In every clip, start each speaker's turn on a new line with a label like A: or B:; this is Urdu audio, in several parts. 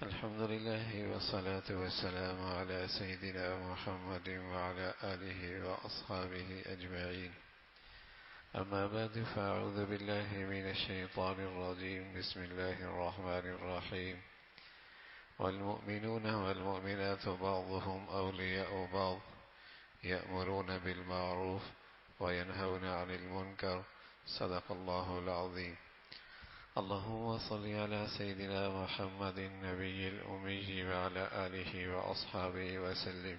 A: الحمد لله والصلاة والسلام على سيدنا محمد وعلى آله وأصحابه أجمعين. أما بعد، فأعوذ بالله من الشيطان الرجيم. بسم الله الرحمن الرحيم. والمؤمنون والمؤمنات بعضهم أولياء بعض يأمرون بالمعروف وينهون عن المنكر. صدق الله العظيم. اللهم صل على سيدنا محمد النبي الأمي وعلى آله وأصحابه وسلم.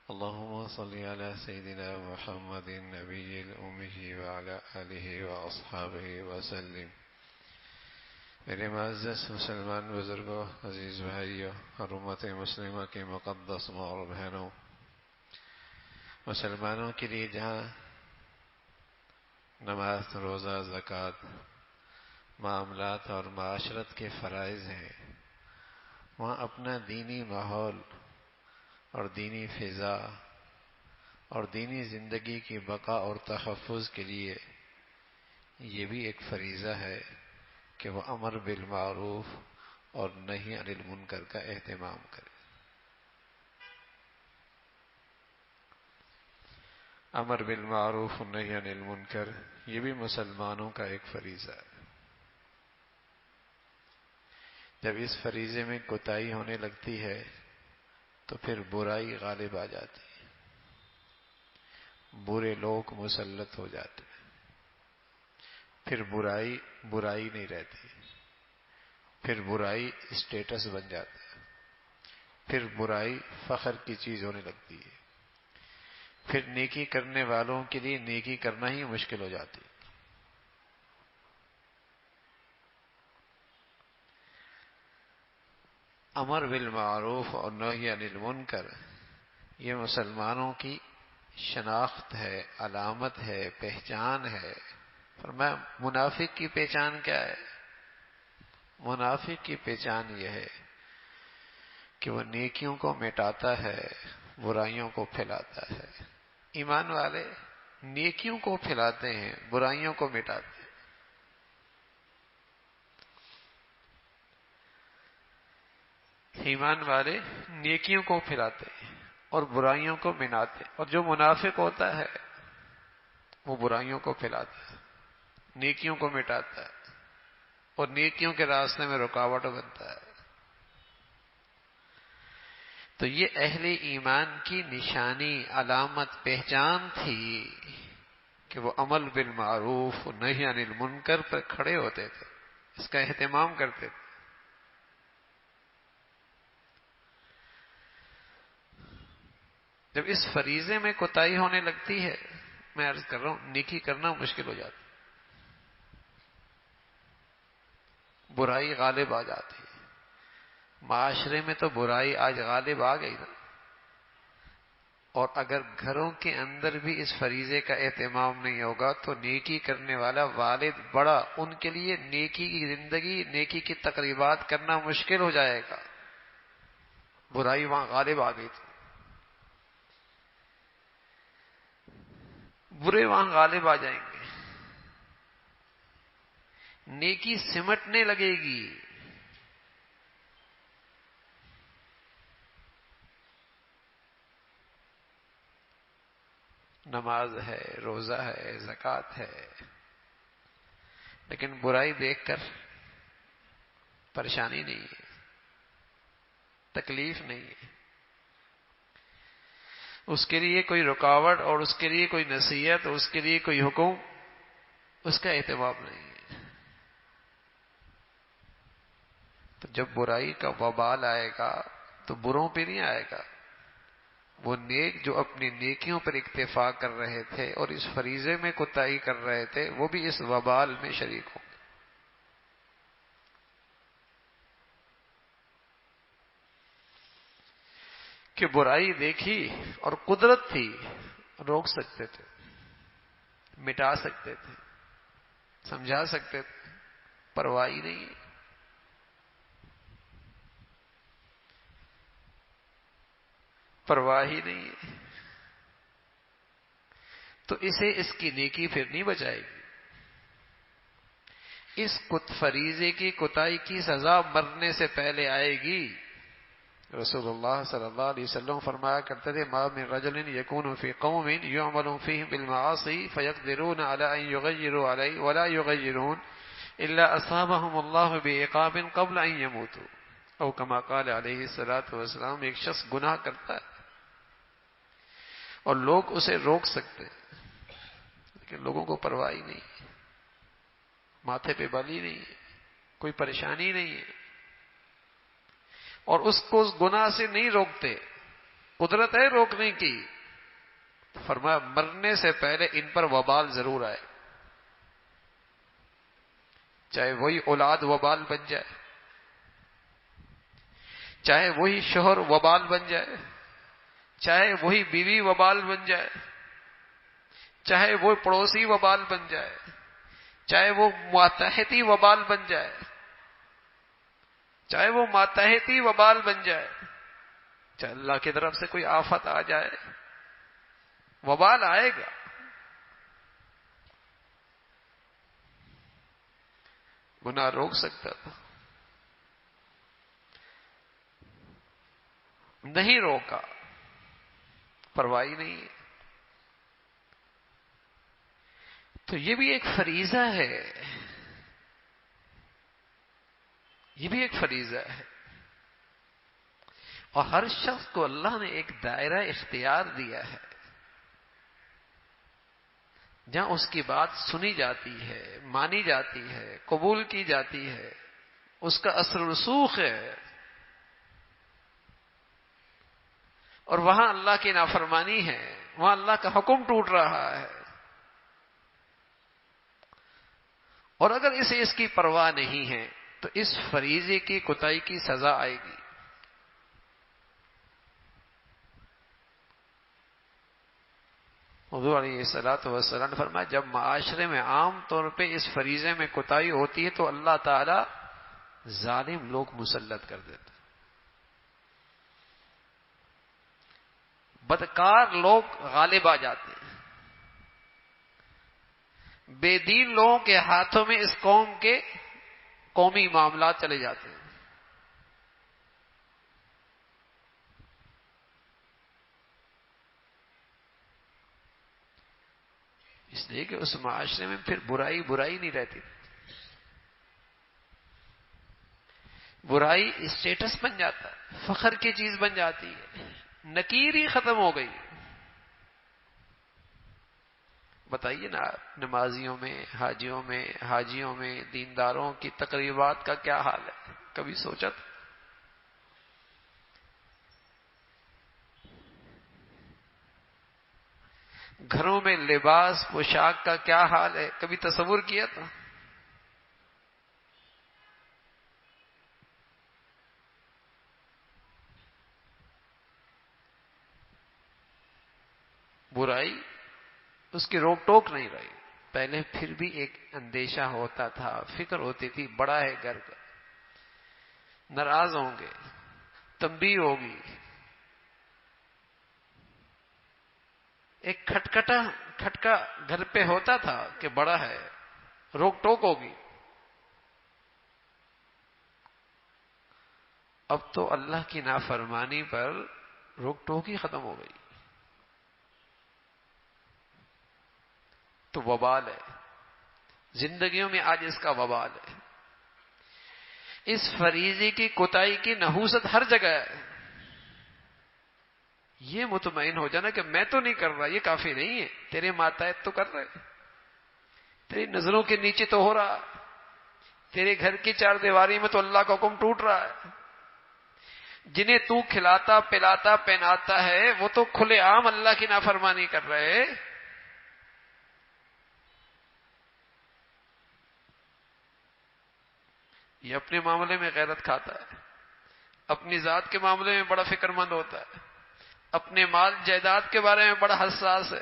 A: اللهم صل على سيدنا محمد النبي الأمي وعلى آله وأصحابه وسلم. میرے معزز مسلمان بزرگوں، عزیز بھائیوں اور امت مسلمہ کے مقدس ماں اور بہنوں، مسلمانوں کے لیے جہاں نماز، روزہ، زکوٰۃ، معاملات اور معاشرت کے فرائض ہیں، وہاں اپنا دینی ماحول اور دینی فضا اور دینی زندگی کی بقا اور تحفظ کے لیے یہ بھی ایک فریضہ ہے کہ وہ امر بالمعروف اور نہی عن المنکر کا اہتمام کرے۔ امر بالمعروف اور نہی عن المنکر یہ بھی مسلمانوں کا ایک فریضہ ہے۔ جب اس فریضے میں کوتاہی ہونے لگتی ہے تو پھر برائی غالب آ جاتی ہے، برے لوگ مسلط ہو جاتے ہیں، پھر برائی نہیں رہتی، پھر برائی اسٹیٹس بن جاتا ہے، پھر برائی فخر کی چیز ہونے لگتی ہے، پھر نیکی کرنے والوں کے لیے نیکی کرنا ہی مشکل ہو جاتی ہے۔ امر بالمعروف اور نہی عن المنکر یہ مسلمانوں کی شناخت ہے، علامت ہے، پہچان ہے۔ فرمایا منافق کی پہچان کیا ہے؟ منافق کی پہچان یہ ہے کہ وہ نیکیوں کو مٹاتا ہے، برائیوں کو پھیلاتا ہے۔ ایمان والے نیکیوں کو پھیلاتے ہیں، برائیوں کو مٹاتے ہیں۔ ایمان والے نیکیوں کو پھیلاتے ہیں اور برائیوں کو مناتے ہیں، اور جو منافق ہوتا ہے وہ برائیوں کو پھیلاتا ہے، نیکیوں کو مٹاتا ہے اور نیکیوں کے راستے میں رکاوٹ بنتا ہے۔ تو یہ اہل ایمان کی نشانی، علامت، پہچان تھی کہ وہ عمل بالمعروف و نہی عن المنکر پر کھڑے ہوتے تھے، اس کا اہتمام کرتے تھے۔ جب اس فریضے میں کوتاہی ہونے لگتی ہے، میں عرض کر رہا ہوں نیکی کرنا مشکل ہو جاتا ہے، برائی غالب آ جاتی ہے۔ معاشرے میں تو برائی آج غالب آ گئی نا، اور اگر گھروں کے اندر بھی اس فریضے کا اہتمام نہیں ہوگا تو نیکی کرنے والا والد بڑا، ان کے لیے نیکی کی زندگی، نیکی کی تقریبات کرنا مشکل ہو جائے گا۔ برائی وہاں غالب آ گئی تھی، برے وہاں غالب آ جائیں گے، نیکی سمٹنے لگے گی۔ نماز ہے، روزہ ہے، زکوٰۃ ہے، لیکن برائی دیکھ کر پریشانی نہیں ہے، تکلیف نہیں ہے، اس کے لیے کوئی رکاوٹ اور اس کے لیے کوئی نصیحت اور اس کے لیے کوئی حکم، اس کا اہتمام نہیں ہے۔ تو جب برائی کا وبال آئے گا تو بروں پہ نہیں آئے گا، وہ نیک جو اپنی نیکیوں پر اکتفا کر رہے تھے اور اس فریضے میں کوتاہی کر رہے تھے، وہ بھی اس وبال میں شریک ہوں گے۔ کہ برائی دیکھی اور قدرت تھی، روک سکتے تھے، مٹا سکتے تھے، سمجھا سکتے تھے، پرواہ ہی نہیں ہے۔ پرواہ ہی نہیں ہے، تو اسے اس کی نیکی پھر نہیں بچائے گی۔ اس فریضے کی کوتاہی کی سزا مرنے سے پہلے آئے گی. رسول اللہ صلی اللہ علیہ وسلم فرمایا کرتے تھے ما من رجل یکون فی قوم یعمل فیہم بالمعاصی فیقدرون علی ان یغیروا علیہ ولا یغیرون الا اصابهم اللہ بعقاب قبل ان یموتوا، او کما قال علیہ الصلوۃ والسلام. ایک شخص گناہ کرتا ہے اور لوگ اسے روک سکتے ہیں لیکن لوگوں کو پرواہ ہی نہیں، ماتھے پہ بلی نہیں ہے، کوئی پریشانی نہیں ہے، اور اس کو اس گناہ سے نہیں روکتے، قدرت ہے روکنے کی. فرمایا مرنے سے پہلے ان پر وبال ضرور آئے، چاہے وہی اولاد وبال بن جائے، چاہے وہی شوہر وبال بن جائے، چاہے وہی بیوی وبال بن جائے، چاہے وہ پڑوسی وبال بن جائے، چاہے وہ ماتحتی وبال بن جائے، چاہے وہ ماتحتی وبال بن جائے، چاہے اللہ کی طرف سے کوئی آفت آ جائے، وبال آئے گا. گناہ روک سکتا تھا، نہیں روکا، پرواہی نہیں ہے. تو یہ بھی ایک فریضہ ہے، یہ بھی ایک فریضہ ہے. اور ہر شخص کو اللہ نے ایک دائرہ اختیار دیا ہے جہاں اس کی بات سنی جاتی ہے، مانی جاتی ہے، قبول کی جاتی ہے، اس کا اثر و رسوخ ہے. اور وہاں اللہ کی نافرمانی ہے، وہاں اللہ کا حکم ٹوٹ رہا ہے. اور اگر اسے اس کی پرواہ نہیں ہے تو اس فریضے کی کوتاہی کی سزا آئے گی. حضور علیہ الصلوۃ والسلام نے فرمایا جب معاشرے میں عام طور پہ اس فریضے میں کوتاہی ہوتی ہے تو اللہ تعالی ظالم لوگ مسلط کر دیتے، بدکار لوگ غالب آ جاتے ہیں، بے دین لوگوں کے ہاتھوں میں اس قوم کے قومی معاملات چلے جاتے ہیں. اس لیے کہ اس معاشرے میں پھر برائی برائی نہیں رہتی، برائی اسٹیٹس بن جاتا ہے، فخر کی چیز بن جاتی ہے، نکیری ختم ہو گئی. بتائیے نا نمازیوں میں، حاجیوں میں دینداروں کی تقریبات کا کیا حال ہے؟ کبھی سوچا تھا؟ گھروں میں لباس پوشاک کا کیا حال ہے؟ کبھی تصور کیا تھا؟ برائی اس کی روک ٹوک نہیں رہی. پہلے پھر بھی ایک اندیشہ ہوتا تھا، فکر ہوتی تھی بڑا ہے گھر کا، ناراض ہوں گے، تنبیہ ہوگی، ایک کھٹکا گھر پہ ہوتا تھا کہ بڑا ہے، روک ٹوک ہوگی. اب تو اللہ کی نافرمانی پر روک ٹوک ہی ختم ہو گئی. تو وبال ہے زندگیوں میں، آج اس کا وبال ہے. اس فریضے کی کوتاہی کی نحوست ہر جگہ ہے. یہ مطمئن ہو جانا کہ میں تو نہیں کر رہا، یہ کافی نہیں ہے، تیرے ماتحت تو کر رہے، تیری نظروں کے نیچے تو ہو رہا، تیرے گھر کی چار دیواری میں تو اللہ کا حکم ٹوٹ رہا ہے. جنہیں تو کھلاتا پلاتا پہناتا ہے وہ تو کھلے عام اللہ کی نافرمانی کر رہے. یہ اپنے معاملے میں غیرت کھاتا ہے، اپنی ذات کے معاملے میں بڑا فکر مند ہوتا ہے، اپنے مال جائیداد کے بارے میں بڑا حساس ہے،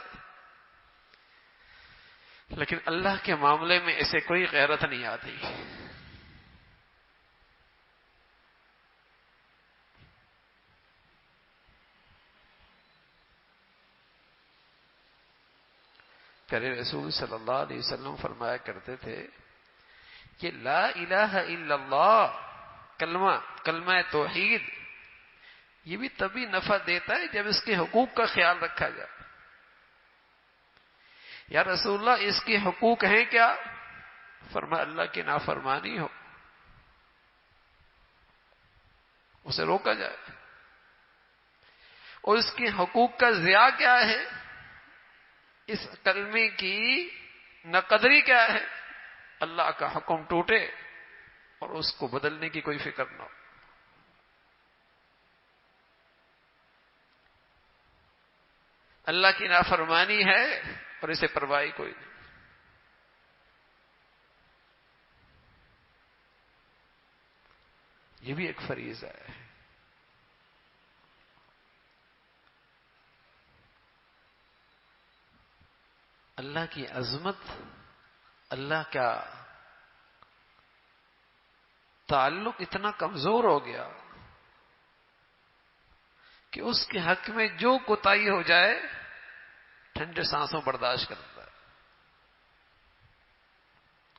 A: لیکن اللہ کے معاملے میں اسے کوئی غیرت نہیں آتی. پیارے رسول صلی اللہ علیہ وسلم فرمایا کرتے تھے یہ لا الہ الا اللہ کلمہ توحید، یہ بھی تبھی نفع دیتا ہے جب اس کے حقوق کا خیال رکھا جائے. یا رسول اللہ اس کے حقوق ہیں کیا؟ فرمایا اللہ کی نافرمانی ہو، اسے روکا جائے. اور اس کے حقوق کا ضیاع کیا ہے؟ اس کلمے کی ناقدری کیا ہے؟ اللہ کا حکم ٹوٹے اور اس کو بدلنے کی کوئی فکر نہ ہو. اللہ کی نافرمانی ہے اور اسے پرواہ کوئی نہیں. یہ بھی ایک فریضہ ہے. اللہ کی عظمت، اللہ کا تعلق اتنا کمزور ہو گیا کہ اس کے حق میں جو کوتاہی ہو جائے ٹھنڈے سانسوں برداشت کرتا ہے،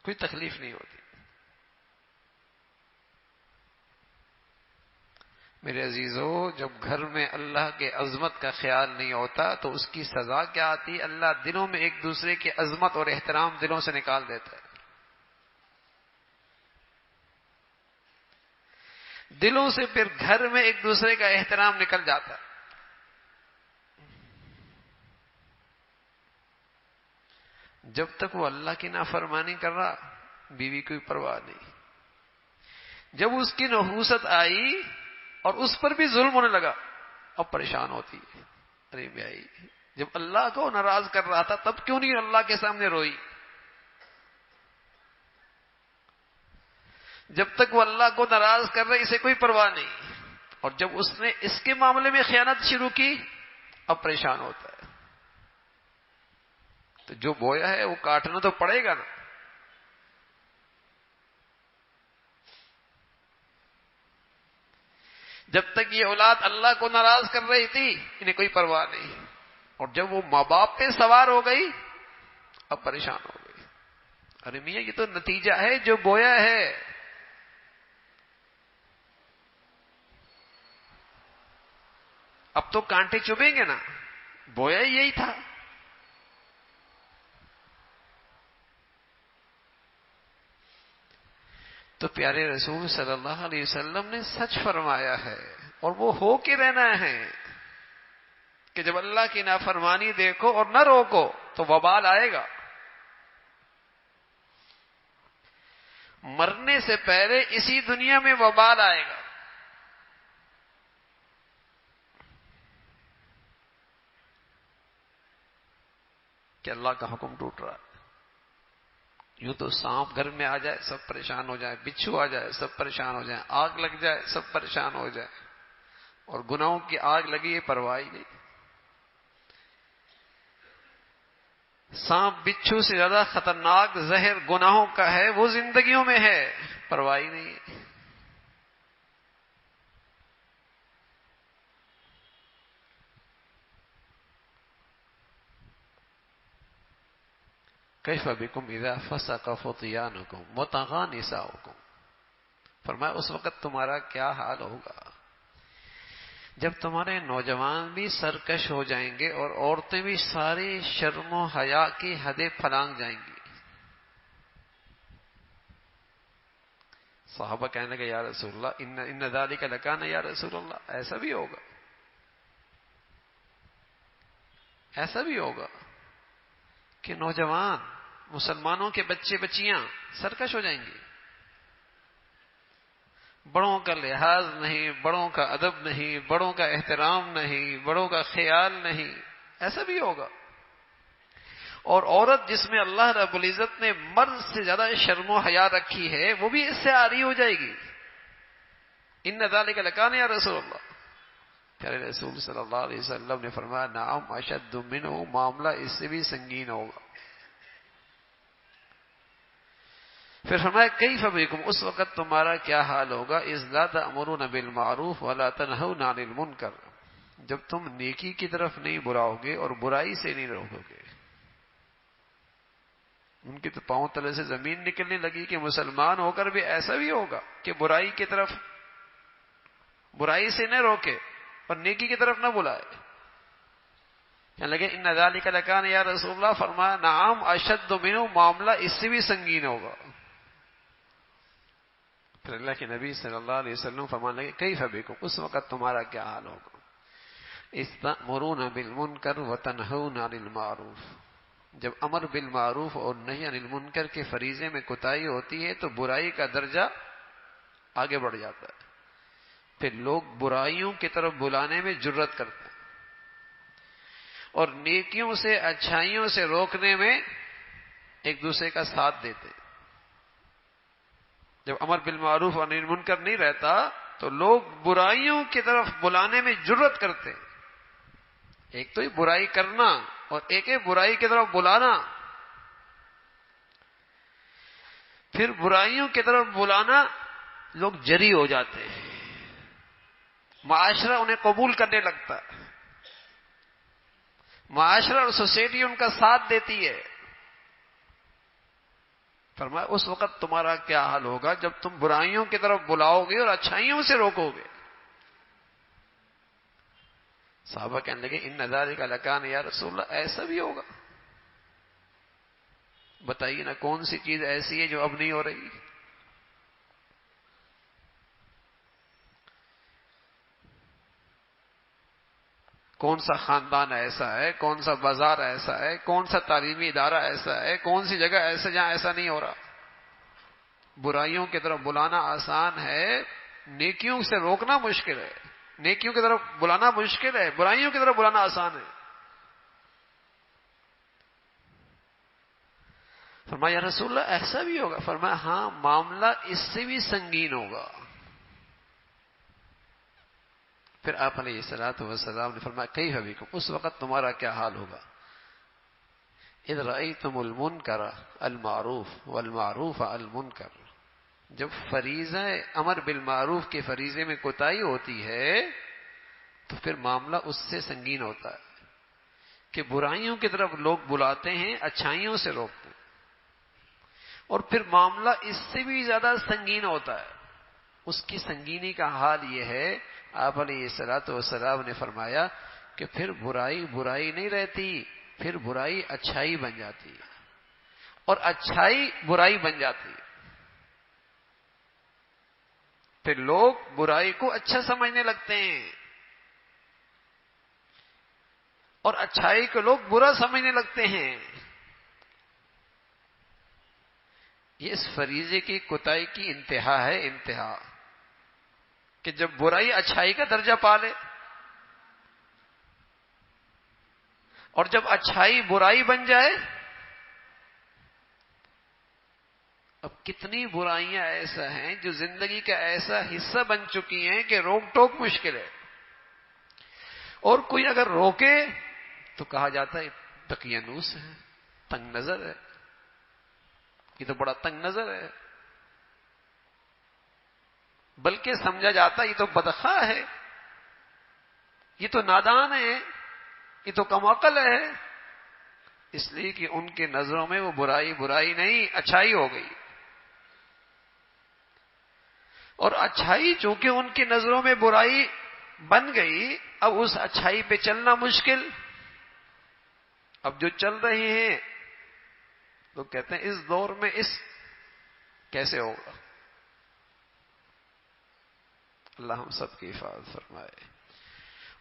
A: کوئی تکلیف نہیں ہوتی. میرے عزیزو، جب گھر میں اللہ کے عظمت کا خیال نہیں ہوتا تو اس کی سزا کیا آتی؟ اللہ دلوں میں ایک دوسرے کی عظمت اور احترام دلوں سے نکال دیتا ہے. دلوں سے پھر گھر میں ایک دوسرے کا احترام نکل جاتا ہے. جب تک وہ اللہ کی نافرمانی کر رہا، بیوی کوئی پرواہ نہیں. جب اس کی نحوست آئی اور اس پر بھی ظلم ہونے لگا، اب پریشان ہوتی ہے. ارے بھائی، جب اللہ کو ناراض کر رہا تھا تب کیوں نہیں اللہ کے سامنے روئی؟ جب تک وہ اللہ کو ناراض کر رہے اسے کوئی پرواہ نہیں، اور جب اس نے اس کے معاملے میں خیانت شروع کی اب پریشان ہوتا ہے. تو جو بویا ہے وہ کاٹنا تو پڑے گا نا. جب تک یہ اولاد اللہ کو ناراض کر رہی تھی انہیں کوئی پرواہ نہیں، اور جب وہ ماں باپ پہ سوار ہو گئی اب پریشان ہو گئی. ارے میاں، یہ تو نتیجہ ہے جو بویا ہے. اب تو کانٹے چبھیں گے نا، بویا ہی یہی تھا. تو پیارے رسول صلی اللہ علیہ وسلم نے سچ فرمایا ہے، اور وہ ہو کے رہنا ہے کہ جب اللہ کی نافرمانی دیکھو اور نہ روکو تو وبال آئے گا. مرنے سے پہلے اسی دنیا میں وبال آئے گا. کہ اللہ کا حکم ٹوٹ رہا ہے. یوں تو سانپ گھر میں آ جائے سب پریشان ہو جائے، بچھو آ جائے سب پریشان ہو جائیں، آگ لگ جائے سب پریشان ہو جائے، اور گناہوں کی آگ لگی ہے پرواہ ہی نہیں. سانپ بچھو سے زیادہ خطرناک زہر گناہوں کا ہے، وہ زندگیوں میں ہے، پرواہ ہی نہیں. کیف بکم اذا فسق فتیانکم وطغى نساؤکم. فرمایا اس وقت تمہارا کیا حال ہوگا جب تمہارے نوجوان بھی سرکش ہو جائیں گے اور عورتیں بھی ساری شرم و حیا کی حدیں پھلانگ جائیں گی. صحابہ کہنے لگے یا رسول اللہ ان ذالک لکان یا رسول اللہ، ایسا بھی ہوگا؟ ایسا بھی ہوگا کہ نوجوان مسلمانوں کے بچے بچیاں سرکش ہو جائیں گے، بڑوں کا لحاظ نہیں، بڑوں کا ادب نہیں، بڑوں کا احترام نہیں، بڑوں کا خیال نہیں. ایسا بھی ہوگا. اور عورت جس میں اللہ رب العزت نے مرد سے زیادہ شرم و حیا رکھی ہے وہ بھی اس سے عاری ہو جائے گی. ان ذالک لکان یا رسول اللہ. پیارے رسول صلی اللہ علیہ وسلم نے فرمایا نعم اشد منہ، معاملہ اس سے بھی سنگین ہوگا. پھر فرمایا کیف بکم، اس وقت تمہارا کیا حال ہوگا اذ لا تأمرون بالمعروف ولا تنہون عن المنکر، جب تم نیکی کی طرف نہیں بلاؤ گے اور برائی سے نہیں روکو گے. ان کے تو پاؤں تلے سے زمین نکلنے لگی کہ مسلمان ہو کر بھی ایسا بھی ہوگا کہ برائی کی طرف، برائی سے نہ روکے اور نیکی کی طرف نہ بلائے. کہنے لگے ان ذالک لکان یا رسول اللہ. فرمایا نعم اشد منہ، معاملہ اس سے بھی سنگین ہوگا. پھر اللہ کے نبی صلی اللہ علیہ وسلم فرمانے لگے کیف بکم، اس وقت تمہارا کیا حال ہوگا. استأمرون بالمنکر وتنہون عن المعروف. جب امر بالمعروف اور نہی عن المنکر کے فریضے میں کوتاہی ہوتی ہے تو برائی کا درجہ آگے بڑھ جاتا ہے. پھر لوگ برائیوں کی طرف بلانے میں جرأت کرتے ہیں اور نیکیوں سے، اچھائیوں سے روکنے میں ایک دوسرے کا ساتھ دیتے. جب امر بالمعروف اور نہی عن المنکر نہیں رہتا تو لوگ برائیوں کی طرف بلانے میں جرأت کرتے ہیں. ایک تو ہی برائی کرنا اور ایک ہے برائی کی طرف بلانا. پھر برائیوں کی طرف بلانا لوگ جری ہو جاتے ہیں، معاشرہ انہیں قبول کرنے لگتا ہے، معاشرہ اور سوسائٹی ان کا ساتھ دیتی ہے. فرمایا اس وقت تمہارا کیا حال ہوگا جب تم برائیوں کی طرف بلاؤ گے اور اچھائیوں سے روکو گے. صحابہ کہنے لگے ان ذالک لکان یا رسول اللہ، ایسا بھی ہوگا. بتائیے نا کون سی چیز ایسی ہے جو اب نہیں ہو رہی. کون سا خاندان ایسا ہے، کون سا بازار ایسا ہے، کون سا تعلیمی ادارہ ایسا ہے، کون سی جگہ ایسا جہاں ایسا نہیں ہو رہا. برائیوں کی طرف بلانا آسان ہے، نیکیوں سے روکنا مشکل ہے. نیکیوں کی طرف بلانا مشکل ہے، برائیوں کی طرف بلانا آسان ہے. فرمایا یا رسول اللہ ایسا بھی ہوگا. فرمایا ہاں، معاملہ اس سے بھی سنگین ہوگا. پھر آپ علیہ الصلوۃ والسلام نے فرمایا کیف بکم، اس وقت تمہارا کیا حال ہوگا. اذ رأیتم المنکر المعروف والمعروف المنکر. جب فریضہ امر بالمعروف کے فریضے میں کوتاہی ہوتی ہے تو پھر معاملہ اس سے سنگین ہوتا ہے کہ برائیوں کی طرف لوگ بلاتے ہیں، اچھائیوں سے روکتے ہیں. اور پھر معاملہ اس سے بھی زیادہ سنگین ہوتا ہے. اس کی سنگینی کا حال یہ ہے، آپ علیہ الصلوۃ والسلام نے فرمایا کہ پھر برائی برائی نہیں رہتی، پھر برائی اچھائی بن جاتی ہے اور اچھائی برائی بن جاتی ہے. پھر لوگ برائی کو اچھا سمجھنے لگتے ہیں اور اچھائی کو لوگ برا سمجھنے لگتے ہیں. یہ اس فریضے کی کوتاہی کی انتہا ہے، انتہا کہ جب برائی اچھائی کا درجہ پا لے اور جب اچھائی برائی بن جائے. اب کتنی برائیاں ایسا ہیں جو زندگی کا ایسا حصہ بن چکی ہیں کہ روک ٹوک مشکل ہے. اور کوئی اگر روکے تو کہا جاتا ہے تقیانوس ہے، تنگ نظر ہے، یہ تو بڑا تنگ نظر ہے. بلکہ سمجھا جاتا ہے یہ تو بدخواہ ہے، یہ تو نادان ہے، یہ تو کم عقل ہے. اس لیے کہ ان کے نظروں میں وہ برائی برائی نہیں، اچھائی ہو گئی. اور اچھائی چونکہ ان کی نظروں میں برائی بن گئی، اب اس اچھائی پہ چلنا مشکل. اب جو چل رہے ہیں لوگ کہتے ہیں اس دور میں اس کیسے ہوگا. اللہ ہم سب کی حفاظت فرمائے.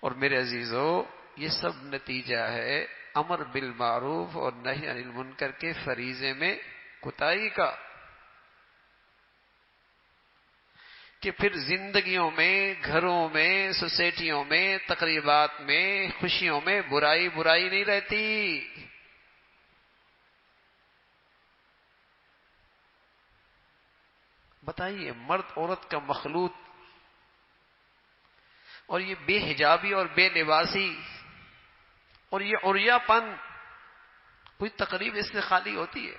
A: اور میرے عزیزو، یہ سب نتیجہ ہے امر بالمعروف اور نہی عن المنکر کے فریضے میں کوتاہی کا، کہ پھر زندگیوں میں، گھروں میں، سوسائٹیوں میں، تقریبات میں، خوشیوں میں برائی برائی نہیں رہتی. بتائیے مرد عورت کا مخلوط اور یہ بے حجابی اور بے لباسی اور یہ عریا پن، کوئی تقریب اس سے خالی ہوتی ہے؟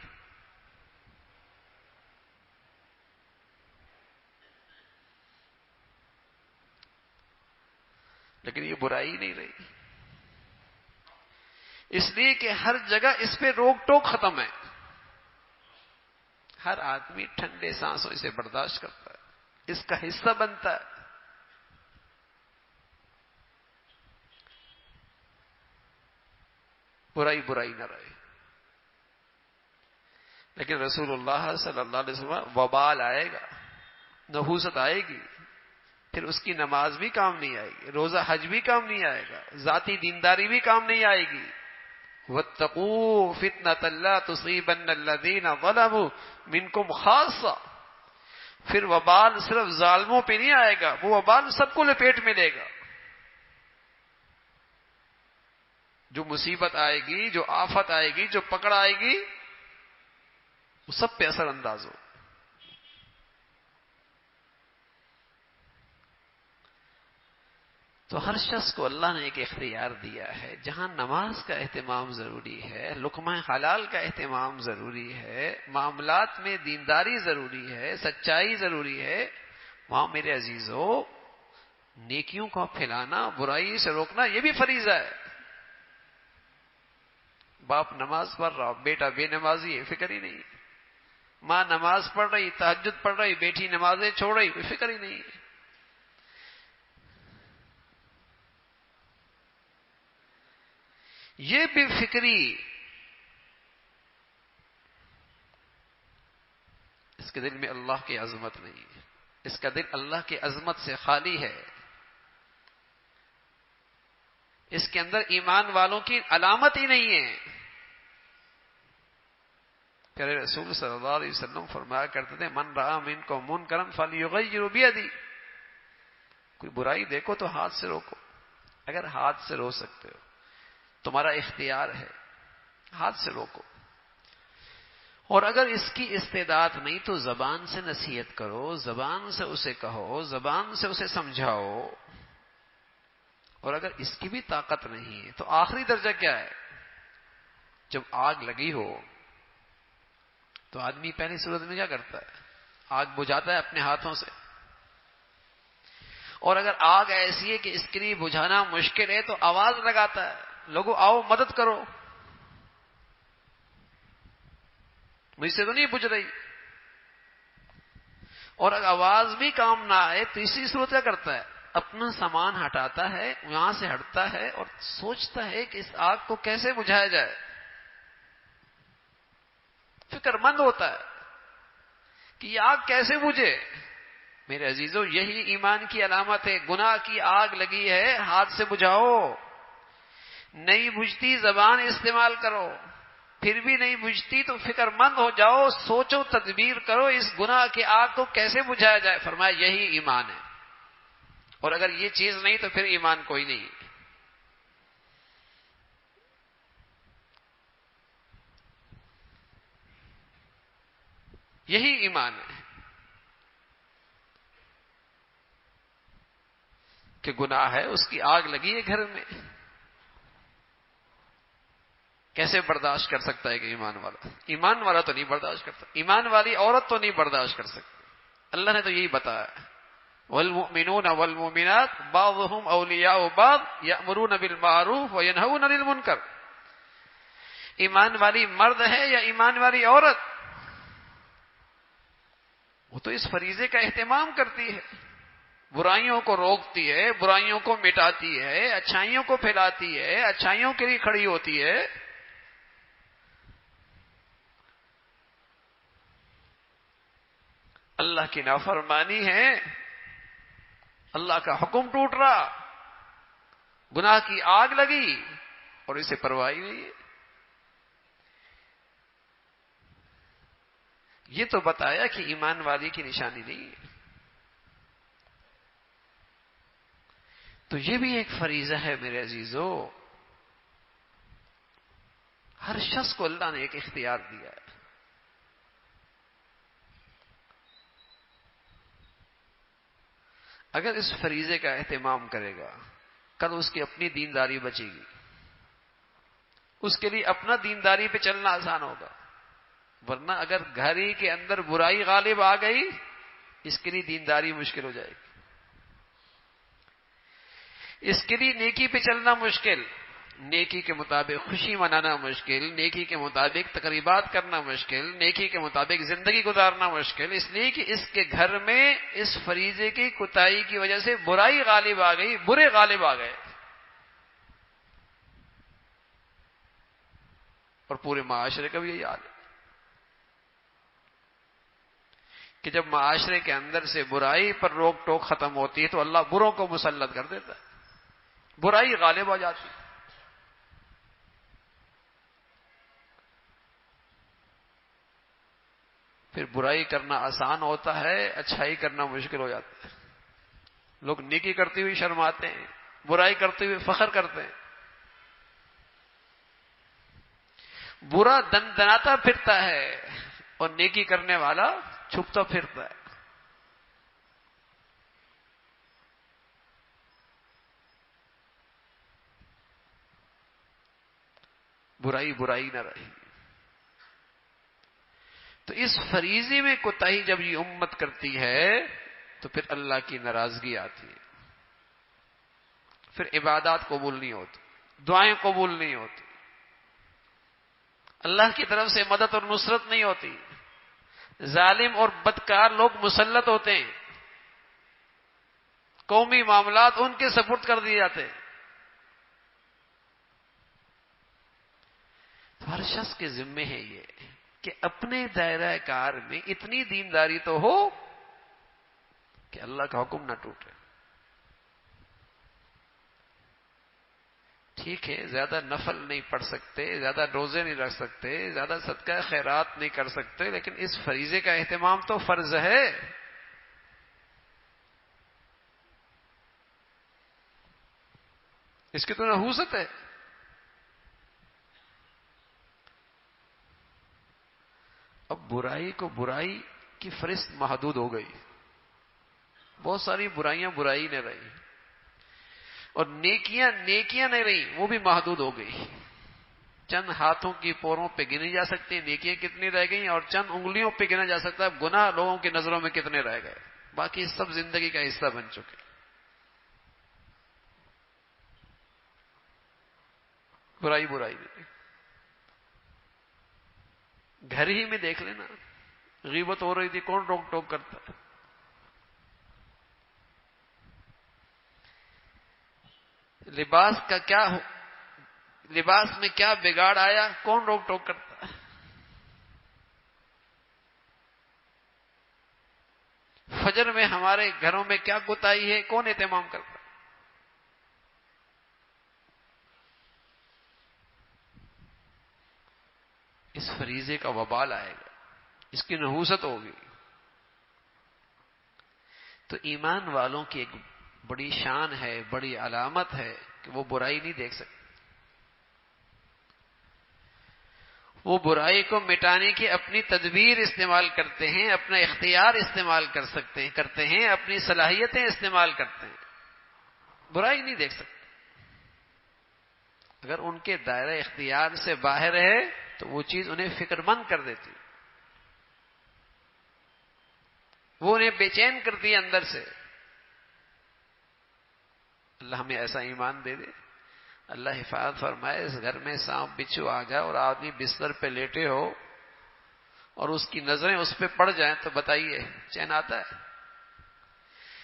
A: لیکن یہ برائی نہیں رہی، اس لیے کہ ہر جگہ اس پہ روک ٹوک ختم ہے. ہر آدمی ٹھنڈے سانسوں اسے برداشت کرتا ہے، اس کا حصہ بنتا ہے۔ برائی نہ رہے۔ لیکن رسول اللہ صلی اللہ علیہ وسلم وبال آئے گا، نحوست آئے گی، پھر اس کی نماز بھی کام نہیں آئے گی، روزہ حج بھی کام نہیں آئے گا، ذاتی دینداری بھی کام نہیں آئے گی۔ وَاتَّقُوا فِتْنَةً لَا تُصِيبَنَّ الَّذِينَ ظَلَمُوا مِنْكُمْ خَاصَّةً۔ پھر وبال صرف ظالموں پہ نہیں آئے گا، وہ وبال سب کو لپیٹ میں لے گا۔ جو مصیبت آئے گی، جو آفت آئے گی، جو پکڑ آئے گی، وہ سب پہ اثر انداز ہو۔ تو ہر شخص کو اللہ نے ایک اختیار دیا ہے، جہاں نماز کا اہتمام ضروری ہے، لقمہ حلال کا اہتمام ضروری ہے، معاملات میں دینداری ضروری ہے، سچائی ضروری ہے، وہاں میرے عزیزو نیکیوں کو پھیلانا، برائی سے روکنا، یہ بھی فریضہ ہے۔ باپ نماز پڑھ رہا، بیٹا بے نمازی ہے، فکر ہی نہیں۔ ماں نماز پڑھ رہی، تہجد پڑھ رہی، بیٹی نمازیں چھوڑ رہی، کوئی فکر ہی نہیں۔ یہ بے فکری، اس کے دل میں اللہ کی عظمت نہیں ہے، اس کا دل اللہ کی عظمت سے خالی ہے، اس کے اندر ایمان والوں کی علامت ہی نہیں ہے۔ پیارے رسول صلی اللہ علیہ وسلم فرمایا کرتے تھے، من رأى منکم منکرا فلیغیر بیدہ، کوئی برائی دیکھو تو ہاتھ سے روکو، اگر ہاتھ سے روک سکتے ہو تمہارا اختیار ہے، ہاتھ سے روکو، اور اگر اس کی استعداد نہیں تو زبان سے نصیحت کرو، زبان سے اسے کہو، زبان سے اسے سمجھاؤ، اور اگر اس کی بھی طاقت نہیں ہے تو آخری درجہ کیا ہے؟ جب آگ لگی ہو تو آدمی پہلی صورت میں کیا کرتا ہے؟ آگ بجھاتا ہے اپنے ہاتھوں سے، اور اگر آگ ایسی ہے کہ اس کے لیے بجھانا مشکل ہے تو آواز لگاتا ہے، لوگوں آؤ مدد کرو، مجھ سے تو نہیں بجھ رہی۔ اور اگر آواز بھی کام نہ آئے تیسری صورت کیا کرتا ہے؟ اپنا سامان ہٹاتا ہے، وہاں سے ہٹتا ہے اور سوچتا ہے کہ اس آگ کو کیسے بجھایا جائے، فکر مند ہوتا ہے کہ یہ آگ کیسے بجھے۔ میرے عزیزو یہی ایمان کی علامت ہے۔ گناہ کی آگ لگی ہے، ہاتھ سے بجھاؤ، نہیں بجھتی زبان استعمال کرو، پھر بھی نہیں بجھتی تو فکر مند ہو جاؤ، سوچو، تدبیر کرو، اس گناہ کی آگ کو کیسے بجھایا جائے۔ فرمایا یہی ایمان ہے، اور اگر یہ چیز نہیں تو پھر ایمان کوئی نہیں۔ یہی ایمان ہے کہ گناہ ہے، اس کی آگ لگی ہے گھر میں، کیسے برداشت کر سکتا ہے کہ ایمان والا تو نہیں برداشت کرتا، ایمان والی عورت تو نہیں برداشت کر سکتی۔ اللہ نے تو یہی بتایا، والمؤمنون والمؤمنات بعضهم اولیاء بعض یأمرون بالمعروف وینہون عن المنکر۔ ایمان والی مرد ہے یا ایمان والی عورت، وہ تو اس فریضے کا اہتمام کرتی ہے، برائیوں کو روکتی ہے، برائیوں کو مٹاتی ہے، اچھائیوں کو پھیلاتی ہے، اچھائیوں کے لیے کھڑی ہوتی ہے۔ اللہ کی نافرمانی ہے، اللہ کا حکم ٹوٹ رہا، گناہ کی آگ لگی اور اسے پرواہ نہیں ہے۔ یہ تو بتایا کہ ایمان والی کی نشانی نہیں ہے۔ تو یہ بھی ایک فریضہ ہے میرے عزیزو، ہر شخص کو اللہ نے ایک اختیار دیا ہے۔ اگر اس فریضے کا اہتمام کرے گا، کل اس کی اپنی دینداری بچے گی، اس کے لیے اپنا دینداری پہ چلنا آسان ہوگا، ورنہ اگر گھر ہی کے اندر برائی غالب آ گئی، اس کے لیے دینداری مشکل ہو جائے گی، اس کے لیے نیکی پہ چلنا مشکل، نیکی کے مطابق خوشی منانا مشکل، نیکی کے مطابق تقریبات کرنا مشکل، نیکی کے مطابق زندگی گزارنا مشکل، اس لیے کہ اس کے گھر میں اس فریضے کی کوتاہی کی وجہ سے برائی غالب آ گئی، برے غالب آ گئے، اور پورے معاشرے کا بھی یہی حال ہے کہ جب معاشرے کے اندر سے برائی پر روک ٹوک ختم ہوتی ہے تو اللہ بروں کو مسلط کر دیتا ہے، برائی غالب ہو جاتی ہے۔ پھر برائی کرنا آسان ہوتا ہے، اچھائی کرنا مشکل ہو جاتا ہے۔ لوگ نیکی کرتے ہوئے شرماتے ہیں، برائی کرتے ہوئے فخر کرتے ہیں۔ برا دندناتا پھرتا ہے اور نیکی کرنے والا چھپتا پھرتا ہے۔ برائی برائی نہ رہی۔ تو اس فریضے میں کوتاہی جب یہ امت کرتی ہے تو پھر اللہ کی ناراضگی آتی ہے، پھر عبادات قبول نہیں ہوتی، دعائیں قبول نہیں ہوتی، اللہ کی طرف سے مدد اور نصرت نہیں ہوتی، ظالم اور بدکار لوگ مسلط ہوتے ہیں، قومی معاملات ان کے سپرد کر دیے جاتے ہیں۔ تو ہر شخص کے ذمے ہے یہ کہ اپنے دائرہ کار میں اتنی دینداری تو ہو کہ اللہ کا حکم نہ ٹوٹے۔ ٹھیک ہے، زیادہ نفل نہیں پڑھ سکتے، زیادہ روزے نہیں رکھ سکتے، زیادہ صدقہ خیرات نہیں کر سکتے، لیکن اس فریضے کا اہتمام تو فرض ہے۔ اس کی تو نحوست ہے۔ اب برائی کو برائی کی فہرست محدود ہو گئی، بہت ساری برائیاں برائی نہیں رہی، اور نیکیاں نیکیاں نہیں رہی، وہ بھی محدود ہو گئی۔ چند ہاتھوں کی پوروں پہ گنی جا سکتی نیکیاں کتنی رہ گئیں، اور چند انگلیوں پہ گنا جا سکتا ہے گناہ لوگوں کی نظروں میں کتنے رہ گئے، باقی سب زندگی کا حصہ بن چکے۔ برائی برائی نہیں، گھر ہی میں دیکھ لینا، غیبت ہو رہی تھی، کون روک ٹوک کرتا ہے؟ لباس کا کیا لباس میں کیا بگاڑ آیا، کون روک ٹوک کرتا ہے؟ فجر میں ہمارے گھروں میں کیا کوتاہی ہے، کون اہتمام کرتا ہے؟ اس فریضے کا وبال آئے گا، اس کی نحوست ہوگی۔ تو ایمان والوں کی ایک بڑی شان ہے، بڑی علامت ہے کہ وہ برائی نہیں دیکھ سکتے، وہ برائی کو مٹانے کی اپنی تدبیر استعمال کرتے ہیں، اپنا اختیار استعمال کرتے ہیں، اپنی صلاحیتیں استعمال کرتے ہیں، برائی نہیں دیکھ سکتے۔ اگر ان کے دائرہ اختیار سے باہر ہے تو وہ چیز انہیں فکر مند کر دیتی، وہ انہیں بے چین کرتی ہے اندر سے۔ اللہ ہمیں ایسا ایمان دے دے۔ اللہ حفاظت فرمائے، اس گھر میں سانپ بچھو آ جائے اور آدمی بستر پہ لیٹے ہو اور اس کی نظریں اس پہ پڑ جائیں تو بتائیے چین آتا ہے؟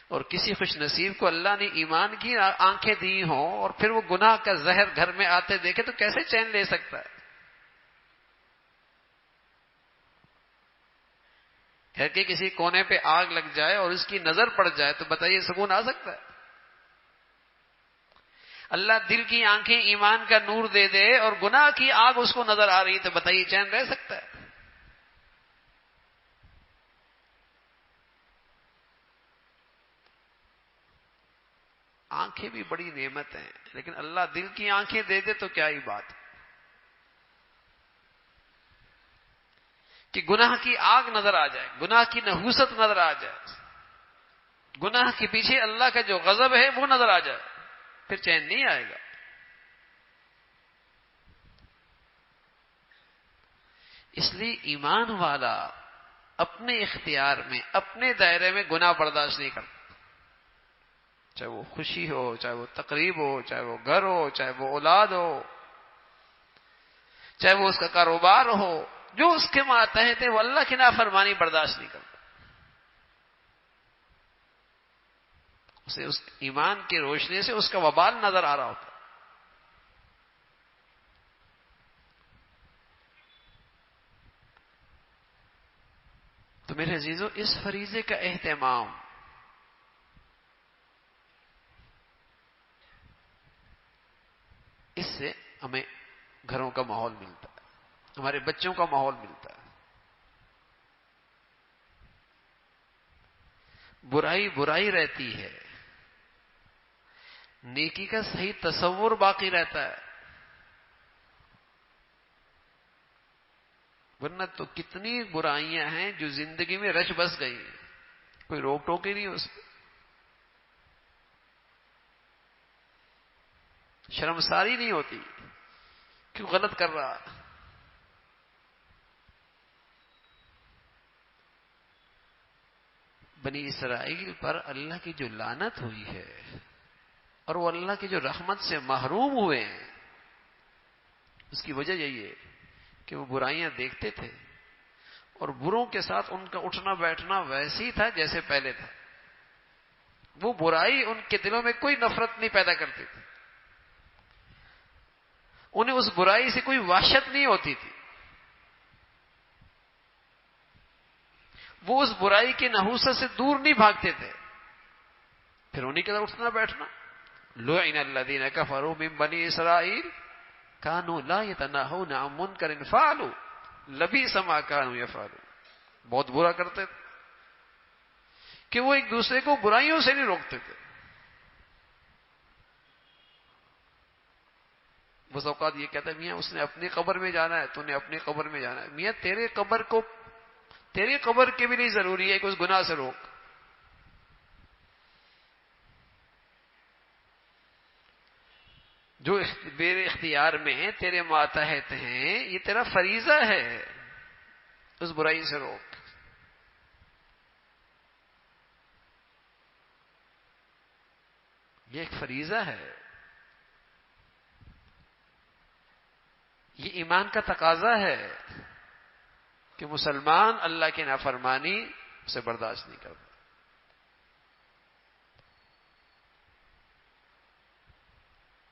A: اور کسی خوش نصیب کو اللہ نے ایمان کی آنکھیں دی ہوں اور پھر وہ گناہ کا زہر گھر میں آتے دیکھے تو کیسے چین لے سکتا ہے؟ گھر کے کسی کونے پہ آگ لگ جائے اور اس کی نظر پڑ جائے تو بتائیے سکون آ سکتا ہے؟ اللہ دل کی آنکھیں ایمان کا نور دے دے اور گناہ کی آگ اس کو نظر آ رہی تو بتائیے چین رہ سکتا ہے؟ آنکھیں بھی بڑی نعمت ہیں، لیکن اللہ دل کی آنکھیں دے دے تو کیا ہی بات ہے کہ گناہ کی آگ نظر آ جائے، گناہ کی نحوست نظر آ جائے، گناہ کے پیچھے اللہ کا جو غضب ہے وہ نظر آ جائے، پھر چین نہیں آئے گا۔ اس لیے ایمان والا اپنے اختیار میں، اپنے دائرے میں گناہ برداشت نہیں کرتا، چاہے وہ خوشی ہو، چاہے وہ تقریب ہو، چاہے وہ گھر ہو، چاہے وہ اولاد ہو، چاہے وہ اس کا کاروبار ہو، جو اس کے ماتحت ہے وہ اللہ کی نافرمانی برداشت نہیں کرتا. اسے اس ایمان کی روشنی سے اس کا وبال نظر آ رہا ہوتا. تو میرے عزیزو، اس فریضے کا اہتمام اس سے ہمیں گھروں کا ماحول ملتا ہے، ہمارے بچوں کا ماحول ملتا ہے. برائی برائی رہتی ہے، نیکی کا صحیح تصور باقی رہتا ہے. ورنہ تو کتنی برائیاں ہیں جو زندگی میں رچ بس گئی، کوئی روک ٹوک ہی نہیں اس پہ. شرمساری نہیں ہوتی کیوں غلط کر رہا. بنی اسرائیل پر اللہ کی جو لعنت ہوئی ہے اور وہ اللہ کی جو رحمت سے محروم ہوئے ہیں، اس کی وجہ یہی ہے کہ وہ برائیاں دیکھتے تھے اور بروں کے ساتھ ان کا اٹھنا بیٹھنا ویسے ہی تھا جیسے پہلے تھا. وہ برائی ان کے دلوں میں کوئی نفرت نہیں پیدا کرتی تھی، انہیں اس برائی سے کوئی وحشت نہیں ہوتی تھی. وہ اس برائی کی نحوست سے دور نہیں بھاگتے تھے، پھر انہیں کے ساتھ اٹھنا بیٹھنا. لعن الذین کفروا من بنی اسرائیل کانوا لا یتناہون عن منکر فعلوا لبئس ما کانوا یفعلون. بہت برا کرتے تھے کہ وہ ایک دوسرے کو برائیوں سے نہیں روکتے تھے. بس اوقات یہ کہتا ہے میاں اس نے اپنی قبر میں جانا ہے، تو نے اپنی قبر میں جانا ہے. میاں تیری قبر کے بھی نہیں ضروری ہے کہ اس گناہ سے روک. جو میرے اختیار میں ہیں، تیرے ماتحت ہیں، یہ تیرا فریضہ ہے، اس برائی سے روک. یہ ایک فریضہ ہے، یہ ایمان کا تقاضا ہے کہ مسلمان اللہ کی نافرمانی سے برداشت نہیں کرتا.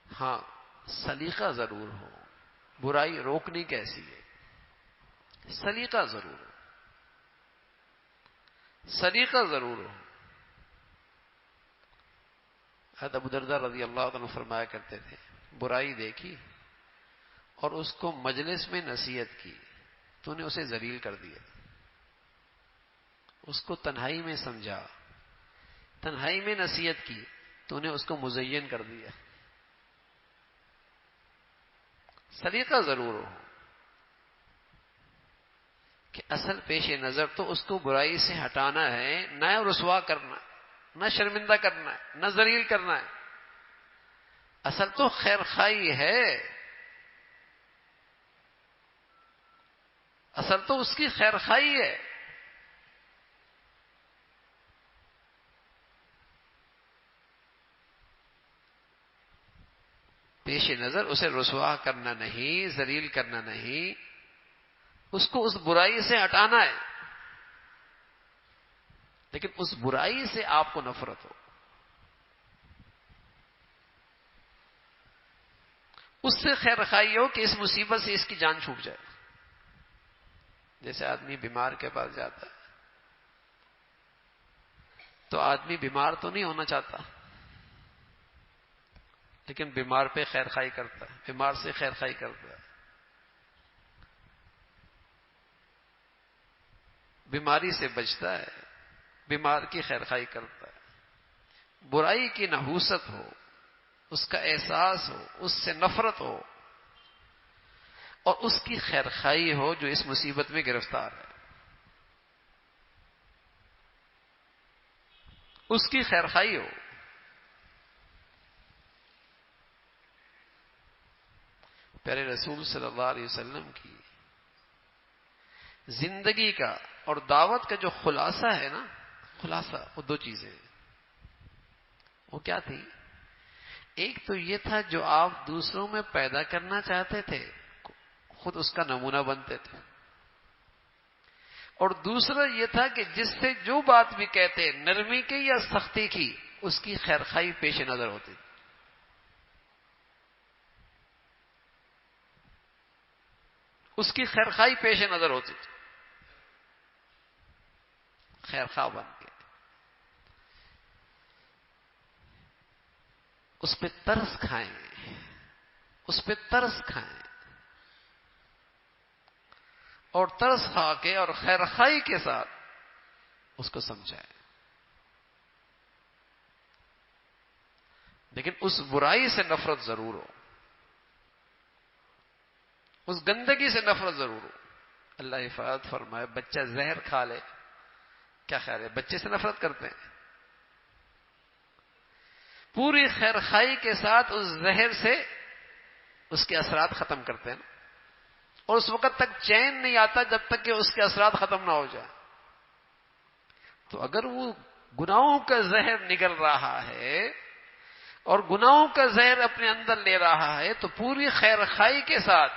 A: ہاں، سلیقہ ضرور ہو. برائی روکنی کیسی ہے؟ سلیقہ ضرور ہو، سلیقہ ضرور ہو. حضرت ابو درداء رضی اللہ عنہ فرمایا کرتے تھے، برائی دیکھی اور اس کو مجلس میں نصیحت کی تو نے اسے ذلیل کر دیا. اس کو تنہائی میں سمجھا، تنہائی میں نصیحت کی تو نے اس کو مزین کر دیا. سلیقہ ضرور ہو کہ اصل پیش نظر تو اس کو برائی سے ہٹانا ہے، نہ رسوا کرنا، نہ شرمندہ کرنا ہے، نہ ذلیل کرنا ہے. اصل تو خیر خواہی ہے، اصل تو اس کی خیر خواہی ہے. پیش نظر اسے رسوا کرنا نہیں، ذلیل کرنا نہیں، اس کو اس برائی سے ہٹانا ہے. لیکن اس برائی سے آپ کو نفرت ہو، اس سے خیر خواہی ہو کہ اس مصیبت سے اس کی جان چھوٹ جائے. جیسے آدمی بیمار کے پاس جاتا ہے تو آدمی بیمار تو نہیں ہونا چاہتا، لیکن بیمار پہ خیر خواہی کرتا ہے، بیمار سے خیر خواہی کرتا ہے، بیماری سے بچتا ہے، بیمار کی خیر خواہی کرتا ہے. برائی کی نحوست ہو، اس کا احساس ہو، اس سے نفرت ہو اور اس کی خیر خواہی ہو جو اس مصیبت میں گرفتار ہے. اس کی خیر خواہی ہو. پیارے رسول صلی اللہ علیہ وسلم کی زندگی کا اور دعوت کا جو خلاصہ ہے نا، خلاصہ وہ دو چیزیں ہیں. وہ کیا تھی؟ ایک تو یہ تھا جو آپ دوسروں میں پیدا کرنا چاہتے تھے خود اس کا نمونہ بنتے تھے، اور دوسرا یہ تھا کہ جس سے جو بات بھی کہتے نرمی کی یا سختی کی اس کی خیرخواہی پیش نظر ہوتی تھی. اس کی خیرخواہی پیش نظر ہوتی تھی، خیرخواہ بن کے اس پہ ترس کھائیں، اس پہ ترس کھائیں اور ترس کھا کے اور خیرخواہی کے ساتھ اس کو سمجھائیں. لیکن اس برائی سے نفرت ضرور ہو، اس گندگی سے نفرت ضرور ہو. اللہ حفاظت فرمائے بچہ زہر کھا لے، کیا خیال ہے بچے سے نفرت کرتے ہیں؟ پوری خیرخواہی کے ساتھ اس زہر سے اس کے اثرات ختم کرتے ہیں، اور اس وقت تک چین نہیں آتا جب تک کہ اس کے اثرات ختم نہ ہو جائے. تو اگر وہ گناہوں کا زہر نگل رہا ہے اور گناہوں کا زہر اپنے اندر لے رہا ہے تو پوری خیرخواہی کے ساتھ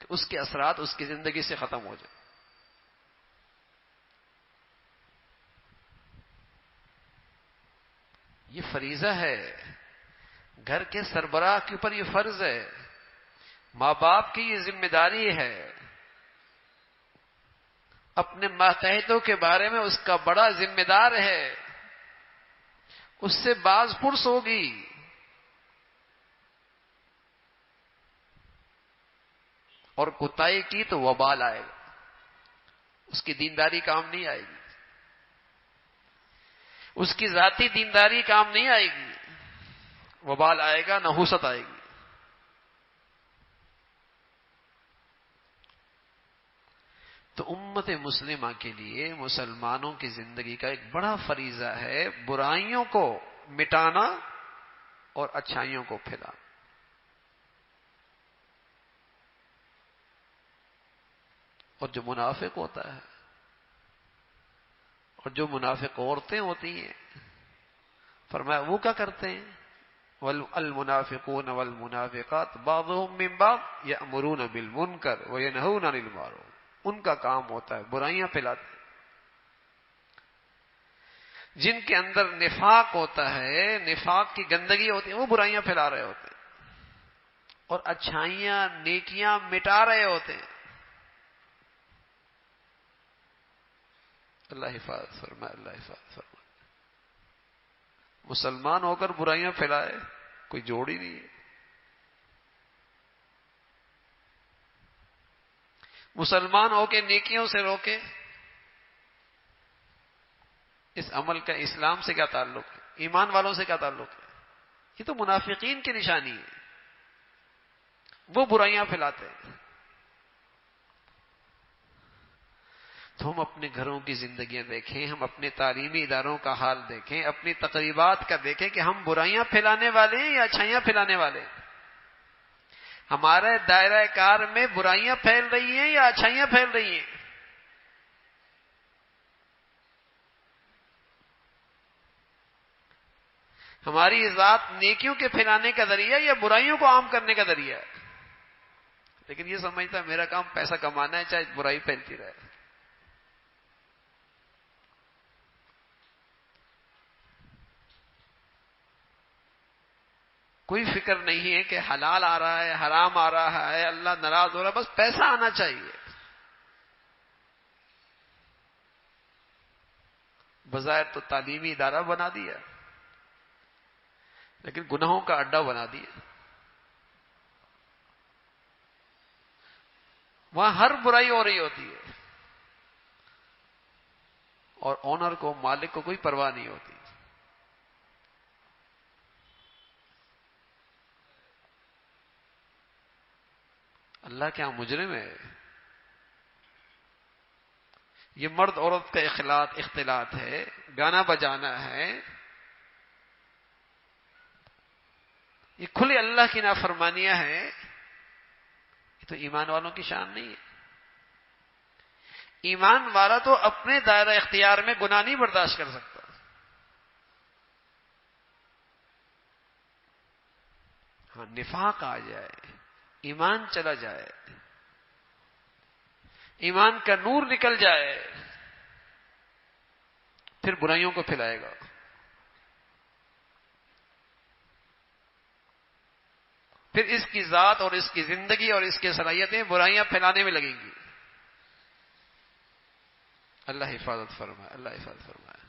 A: کہ اس کے اثرات اس کی زندگی سے ختم ہو جائیں. یہ فریضہ ہے، گھر کے سربراہ کے اوپر یہ فرض ہے، ماں باپ کی یہ ذمہ داری ہے. اپنے ماتحتوں کے بارے میں اس کا بڑا ذمہ دار ہے، اس سے باز پرس ہوگی. اور کوتاہی کی تو وبال آئے گا، اس کی دینداری کام نہیں آئے گی، اس کی ذاتی دینداری کام نہیں آئے گی، وبال آئے گا، نحوست آئے گی. تو امت مسلمہ کے لیے مسلمانوں کی زندگی کا ایک بڑا فریضہ ہے برائیوں کو مٹانا اور اچھائیوں کو پھیلانا. اور جو منافق ہوتا ہے اور جو منافق عورتیں ہوتی ہیں، فرمایا وہ کیا کرتے ہیں؟ والمنافقون والمنافقات بعضهم من بعض یأمرون بالمنکر وینہون عن المعروف. ان کا کام ہوتا ہے برائیاں پھیلاتے ہیں. جن کے اندر نفاق ہوتا ہے، نفاق کی گندگی ہوتی ہے، وہ برائیاں پھیلا رہے ہوتے ہیں اور اچھائیاں نیکیاں مٹا رہے ہوتے ہیں. اللہ حفاظت فرمائے، اللہ حفاظت فرمائے. مسلمان ہو کر برائیاں پھیلائے کوئی جوڑ ہی نہیں ہے. مسلمان ہو کے نیکیوں سے روکے، اس عمل کا اسلام سے کیا تعلق ہے؟ ایمان والوں سے کیا تعلق ہے؟ یہ تو منافقین کی نشانی ہے، وہ برائیاں پھیلاتے ہیں. تو ہم اپنے گھروں کی زندگیاں دیکھیں، ہم اپنے تعلیمی اداروں کا حال دیکھیں، اپنی تقریبات کا دیکھیں کہ ہم برائیاں پھیلانے والے ہیں یا اچھائیاں پھیلانے والے ہیں. ہمارے دائرہ کار میں برائیاں پھیل رہی ہیں یا اچھائیاں پھیل رہی ہیں؟ ہماری ذات نیکیوں کے پھیلانے کا ذریعہ یا برائیوں کو عام کرنے کا ذریعہ ہے؟ لیکن یہ سمجھتا ہے میرا کام پیسہ کمانا ہے، چاہے برائی پھیلتی رہے. کوئی فکر نہیں ہے کہ حلال آ رہا ہے، حرام آ رہا ہے، اللہ ناراض ہو رہا ہے، بس پیسہ آنا چاہیے. بظاہر تو تعلیمی ادارہ بنا دیا لیکن گناہوں کا اڈا بنا دیا. وہاں ہر برائی ہو رہی ہوتی ہے اور اونر کو، مالک کو کوئی پرواہ نہیں ہوتی. اللہ کیا مجرم ہے؟ یہ مرد عورت کا اختلاط ہے، گانا بجانا ہے، یہ کھلے اللہ کی نافرمانیاں ہیں. یہ تو ایمان والوں کی شان نہیں ہے. ایمان والا تو اپنے دائرہ اختیار میں گناہ نہیں برداشت کر سکتا. ہاں نفاق آ جائے، ایمان چلا جائے، ایمان کا نور نکل جائے، پھر برائیوں کو پھیلائے گا. پھر اس کی ذات اور اس کی زندگی اور اس کی صلاحیتیں برائیاں پھیلانے میں لگیں گی. اللہ حفاظت فرمائے، اللہ حفاظت فرمائے.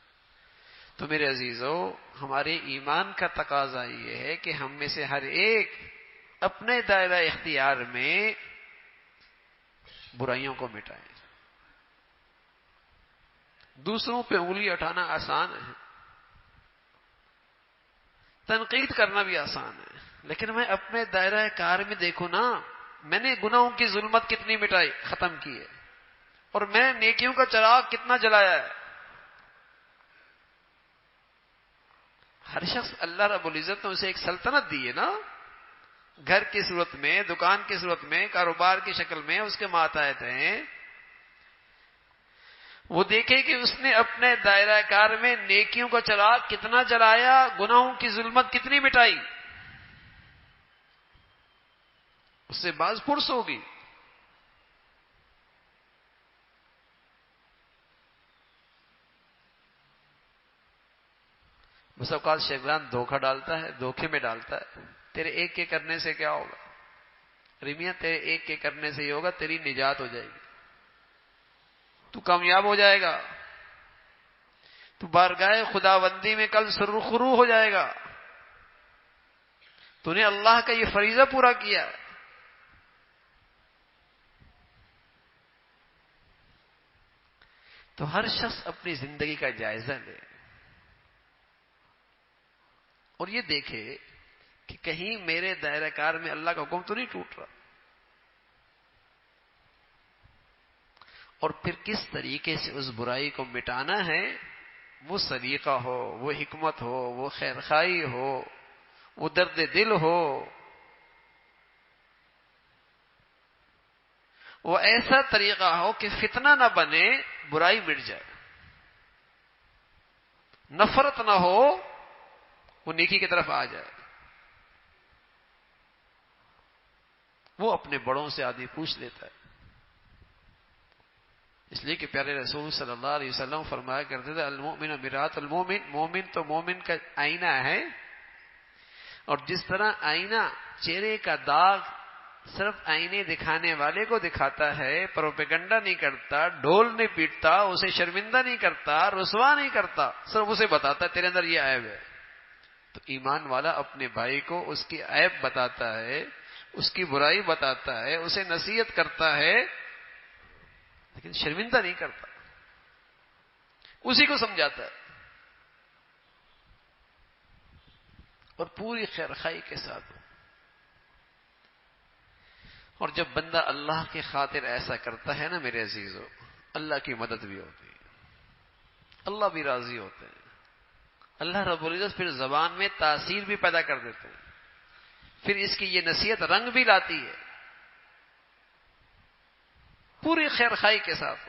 A: تو میرے عزیزو، ہمارے ایمان کا تقاضا یہ ہے کہ ہم میں سے ہر ایک اپنے دائرہ اختیار میں برائیوں کو مٹائیں. دوسروں پہ انگلی اٹھانا آسان ہے، تنقید کرنا بھی آسان ہے، لیکن میں اپنے دائرہ کار میں دیکھوں نا، میں نے گناہوں کی ظلمت کتنی مٹائی، ختم کی ہے، اور میں نیکیوں کا چراغ کتنا جلایا ہے. ہر شخص اللہ رب العزت نے اسے ایک سلطنت دی ہے نا، گھر کی صورت میں، دکان کی صورت میں، کاروبار کی شکل میں اس کے ماتحت ہیں. وہ دیکھے کہ اس نے اپنے دائرہ کار میں نیکیوں کا چراغ کتنا جلایا، گناہوں کی ظلمت کتنی مٹائی، اس سے باز پرس ہوگی. بس اوقات شیطان دھوکہ ڈالتا ہے، دھوکے میں ڈالتا ہے. تیرے ایک کے کرنے سے کیا ہوگا؟ ریمیاں تیرے ایک کے کرنے سے یہ ہوگا، تیری نجات ہو جائے گی، تو کامیاب ہو جائے گا، تو بارگاہ خداوندی میں کل سرخرو ہو جائے گا، تو نے اللہ کا یہ فریضہ پورا کیا. تو ہر شخص اپنی زندگی کا جائزہ لے اور یہ دیکھے کہ کہیں میرے دائرہ کار میں اللہ کا حکم تو نہیں ٹوٹ رہا، اور پھر کس طریقے سے اس برائی کو مٹانا ہے، وہ سلیقہ ہو، وہ حکمت ہو، وہ خیرخواہی ہو، وہ درد دل ہو، وہ ایسا طریقہ ہو کہ فتنہ نہ بنے، برائی مٹ جائے، نفرت نہ ہو، وہ نیکی کی طرف آ جائے. وہ اپنے بڑوں سے آدمی پوچھ لیتا ہے، اس لیے کہ پیارے رسول صلی اللہ علیہ وسلم فرمایا کرتے تھے، المؤمن مرآۃ المؤمن، مومن تو مومن کا آئینہ ہے. اور جس طرح آئینہ چہرے کا داغ صرف آئینے دکھانے والے کو دکھاتا ہے، پروپیگنڈا نہیں کرتا، ڈھول نہیں پیٹتا، اسے شرمندہ نہیں کرتا، رسوا نہیں کرتا، صرف اسے بتاتا ہے تیرے اندر یہ عیب ہے. تو ایمان والا اپنے بھائی کو اس کی عیب بتاتا ہے، اس کی برائی بتاتا ہے، اسے نصیحت کرتا ہے، لیکن شرمندہ نہیں کرتا، اسی کو سمجھاتا ہے، اور پوری خیرخواہی کے ساتھ. اور جب بندہ اللہ کی خاطر ایسا کرتا ہے نا میرے عزیزو، اللہ کی مدد بھی ہوتی ہے، اللہ بھی راضی ہوتے ہیں. اللہ رب العزت پھر زبان میں تاثیر بھی پیدا کر دیتے ہیں، پھر اس کی یہ نصیحت رنگ بھی لاتی ہے پوری خیرخواہی کے ساتھ.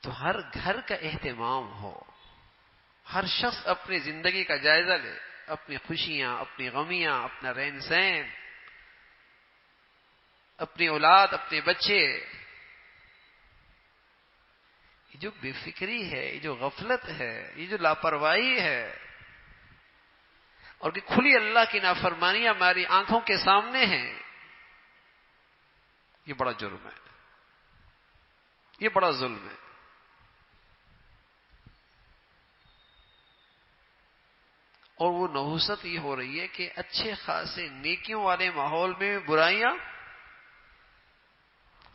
A: تو ہر گھر کا اہتمام ہو، ہر شخص اپنی زندگی کا جائزہ لے، اپنی خوشیاں، اپنی غمیاں، اپنا رہن سہن، اپنی اولاد، اپنے بچے. یہ جو بے فکری ہے، یہ جو غفلت ہے، یہ جو لاپرواہی ہے، اور کہ کھلی اللہ کی نافرمانیاں ہماری آنکھوں کے سامنے ہیں، یہ بڑا جرم ہے، یہ بڑا ظلم ہے. اور وہ نحوست یہ ہو رہی ہے کہ اچھے خاصے نیکیوں والے ماحول میں برائیاں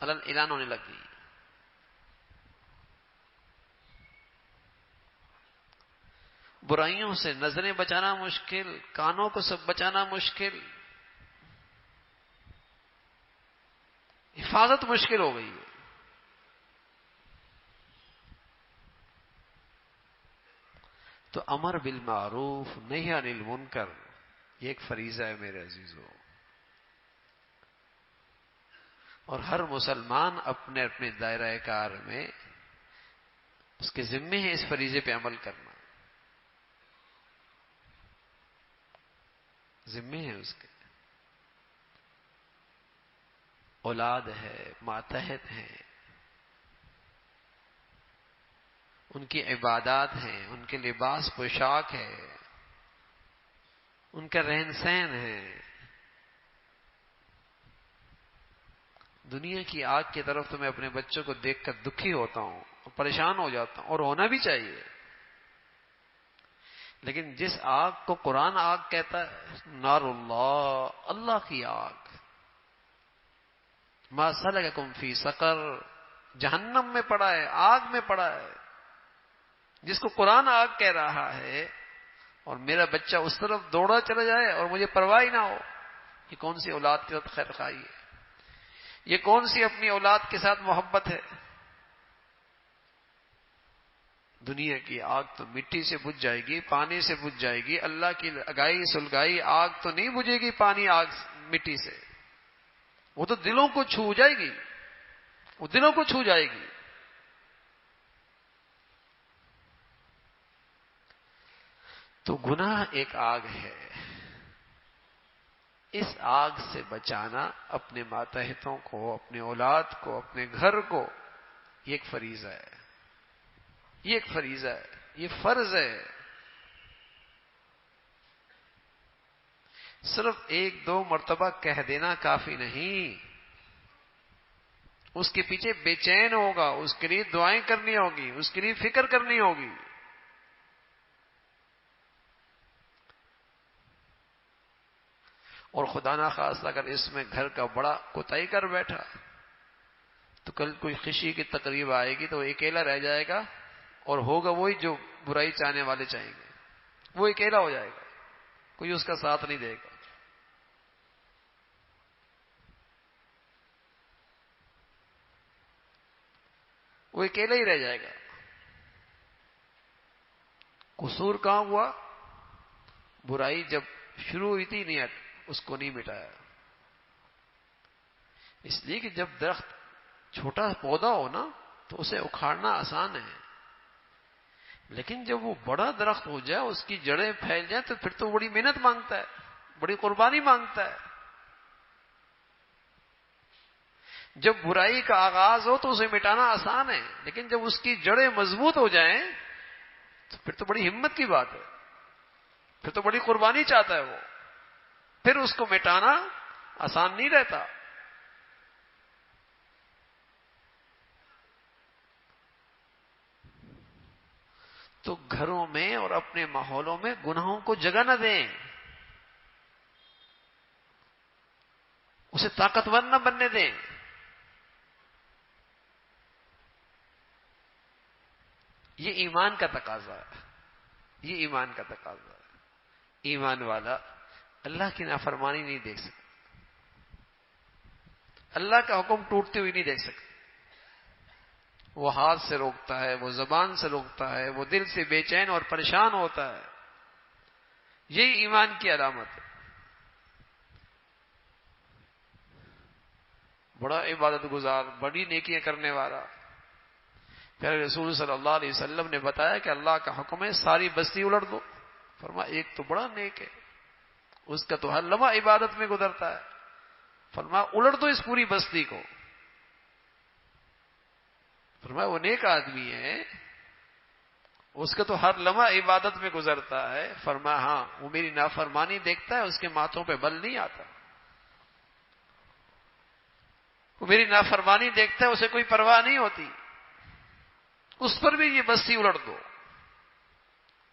A: اعلان ہونے لگ گئی. برائیوں سے نظریں بچانا مشکل، کانوں کو سب بچانا مشکل، حفاظت مشکل ہو گئی ہے. تو امر بالمعروف نہی عن المنکر یہ ایک فریضہ ہے میرے عزیزو، اور ہر مسلمان اپنے اپنے دائرہ کار میں اس کے ذمے ہے اس فریضے پہ عمل کرنا. ذمے ہیں اس کے. اولاد ہے، ماتحت ہیں، ان کی عبادات ہیں، ان کے لباس پوشاک ہے، ان کا رہن سہن ہے. دنیا کی آگ کی طرف تو میں اپنے بچوں کو دیکھ کر دکھی ہوتا ہوں، پریشان ہو جاتا ہوں، اور ہونا بھی چاہیے. لیکن جس آگ کو قرآن آگ کہتا ہے، نار اللہ، اللہ کی آگ، ما سلککم فی سقر، جہنم میں پڑا ہے، آگ میں پڑا ہے، جس کو قرآن آگ کہہ رہا ہے، اور میرا بچہ اس طرف دوڑا چلا جائے اور مجھے پرواہ ہی نہ ہو. یہ کون سی اولاد کے ساتھ خیر خواہی ہے؟ یہ کون سی اپنی اولاد کے ساتھ محبت ہے؟ دنیا کی آگ تو مٹی سے بجھ جائے گی، پانی سے بجھ جائے گی. اللہ کی لگائی سلگائی آگ تو نہیں بجھے گی پانی آگ مٹی سے. وہ تو دلوں کو چھو جائے گی، وہ دلوں کو چھو جائے گی. تو گناہ ایک آگ ہے. اس آگ سے بچانا اپنے ماتحتوں کو، اپنے اولاد کو، اپنے گھر کو، یہ ایک فریضہ ہے. یہ ایک فریضہ ہے، یہ فرض ہے. صرف ایک دو مرتبہ کہہ دینا کافی نہیں. اس کے پیچھے بے چین ہوگا، اس کے لیے دعائیں کرنی ہوگی، اس کے لیے فکر کرنی ہوگی. اور خدا نخواستہ اگر اس میں گھر کا بڑا کوتاہی کر بیٹھا تو کل کوئی خوشی کی تقریب آئے گی تو وہ اکیلا رہ جائے گا، اور ہوگا وہی جو برائی چاہنے والے چاہیں گے. وہ اکیلا ہو جائے گا، کوئی اس کا ساتھ نہیں دے گا. وہ اکیلا ہی رہ جائے گا. قصور کہاں ہوا؟ برائی جب شروع ہوئی تھی نہیں، اس کو نہیں مٹایا. اس لیے کہ جب درخت چھوٹا پودا ہو نا تو اسے اکھاڑنا آسان ہے، لیکن جب وہ بڑا درخت ہو جائے، اس کی جڑیں پھیل جائیں، تو پھر تو بڑی محنت مانگتا ہے، بڑی قربانی مانگتا ہے. جب برائی کا آغاز ہو تو اسے مٹانا آسان ہے، لیکن جب اس کی جڑیں مضبوط ہو جائیں تو پھر تو بڑی ہمت کی بات ہے، پھر تو بڑی قربانی چاہتا ہے وہ. پھر اس کو مٹانا آسان نہیں رہتا. تو گھروں میں اور اپنے ماحولوں میں گناہوں کو جگہ نہ دیں، اسے طاقتور نہ بننے دیں. یہ ایمان کا تقاضا ہے، یہ ایمان کا تقاضا ہے. ایمان والا اللہ کی نافرمانی نہیں دیکھ سکتا، اللہ کا حکم ٹوٹتے ہوئے نہیں دیکھ سکتا. وہ ہاتھ سے روکتا ہے، وہ زبان سے روکتا ہے، وہ دل سے بے چین اور پریشان ہوتا ہے. یہی ایمان کی علامت ہے. بڑا عبادت گزار، بڑی نیکیاں کرنے والا. پیارے رسول صلی اللہ علیہ وسلم نے بتایا کہ اللہ کا حکم ہے ساری بستی الٹ دو. فرمایا ایک تو بڑا نیک ہے، اس کا تو ہر لمحہ عبادت میں گزرتا ہے. فرمایا الٹ دو اس پوری بستی کو. فرمایا وہ نیک آدمی ہے، اس کا تو ہر لمحہ عبادت میں گزرتا ہے. فرمایا ہاں، وہ میری نافرمانی دیکھتا ہے، اس کے ماتھوں پہ بل نہیں آتا. وہ میری نافرمانی دیکھتا ہے، اسے کوئی پرواہ نہیں ہوتی. اس پر بھی یہ بستی الٹ دو.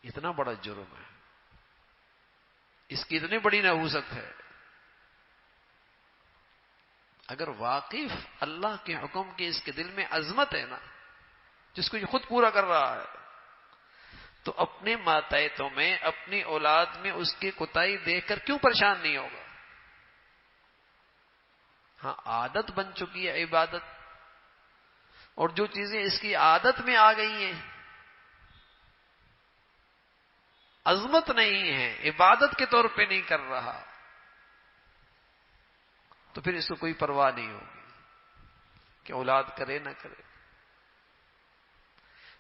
A: اتنا بڑا جرم ہے، اس کی اتنی بڑی نحوست ہے. اگر واقف اللہ کے حکم کی اس کے دل میں عظمت ہے نا، جس کو یہ خود پورا کر رہا ہے، تو اپنے ماتحتوں میں، اپنی اولاد میں اس کی کوتاہی دیکھ کر کیوں پریشان نہیں ہوگا؟ ہاں، عادت بن چکی ہے عبادت، اور جو چیزیں اس کی عادت میں آ گئی ہیں، عظمت نہیں ہے، عبادت کے طور پہ نہیں کر رہا، تو پھر اس کو کوئی پرواہ نہیں ہوگی کہ اولاد کرے نہ کرے.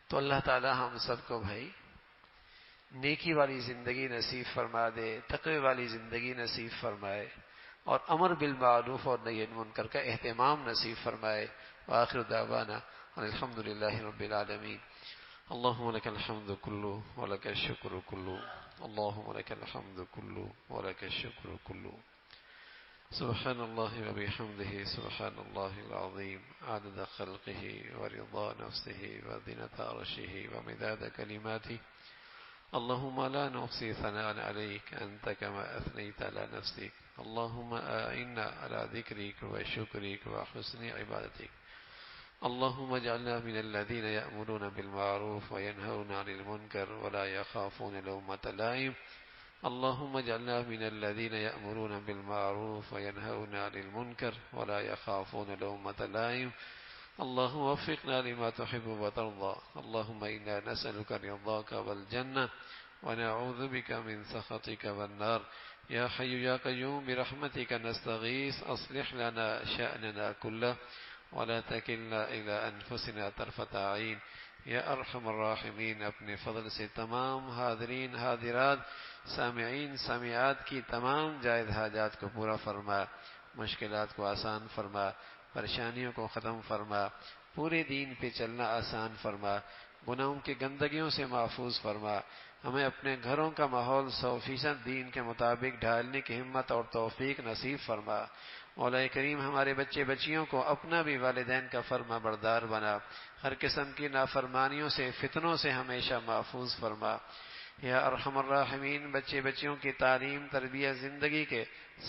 A: تو اللہ تعالی ہم سب کو بھائی نیکی والی زندگی نصیب فرما دے، تقوی والی زندگی نصیب فرمائے، اور امر بالمعروف اور نہی عن المنکر کا اہتمام نصیب فرمائے۔ وآخر دعوانا الحمد للہ رب العالمین۔ اللهم لك الحمد كله ولك الشكر كله، اللهم لك الحمد كله ولك الشكر كله، سبحان الله وبحمده سبحان الله العظيم، عدد خلقه ورضا نفسه وزنة عرشه ومداد كلماته، اللهم لا نحصي ثناء عليك أنت كما أثنيت على نفسك، اللهم أعنا على ذكرك وشكرك وحسن عبادتك، اللهم اجعلنا من الذين يأمرون بالمعروف وينهون عن المنكر ولا يخافون لومة لائم، اللهم اجعلنا من الذين يأمرون بالمعروف وينهون عن المنكر ولا يخافون لومة لائم، اللهم وفقنا لما تحب وترضى، اللهم إنا نسألك رضاك والجنة ونعوذ بك من سخطك والنار، يا حي يا قيوم برحمتك نستغيث، أصلح لنا شأننا كله ولا تکلنا إلى أنفسنا طرفة عین، یا ارحم الراحمین اپنے فضل سے تمام حاضرین حاضرات سامعین سامعات کی تمام جائز حاجات کو پورا فرما، مشکلات کو آسان فرما، پریشانیوں کو ختم فرما، پورے دین پہ چلنا آسان فرما، گناہوں کی گندگیوں سے محفوظ فرما، ہمیں اپنے گھروں کا ماحول 100% دین کے مطابق ڈھالنے کی ہمت اور توفیق نصیب فرما۔ مولا کریم ہمارے بچے بچیوں کو اپنا بھی والدین کا فرما بردار بنا، ہر قسم کی نافرمانیوں سے فتنوں سے ہمیشہ محفوظ فرما۔ یا ارحم الراحمین بچے بچیوں کی تعلیم تربیت زندگی کے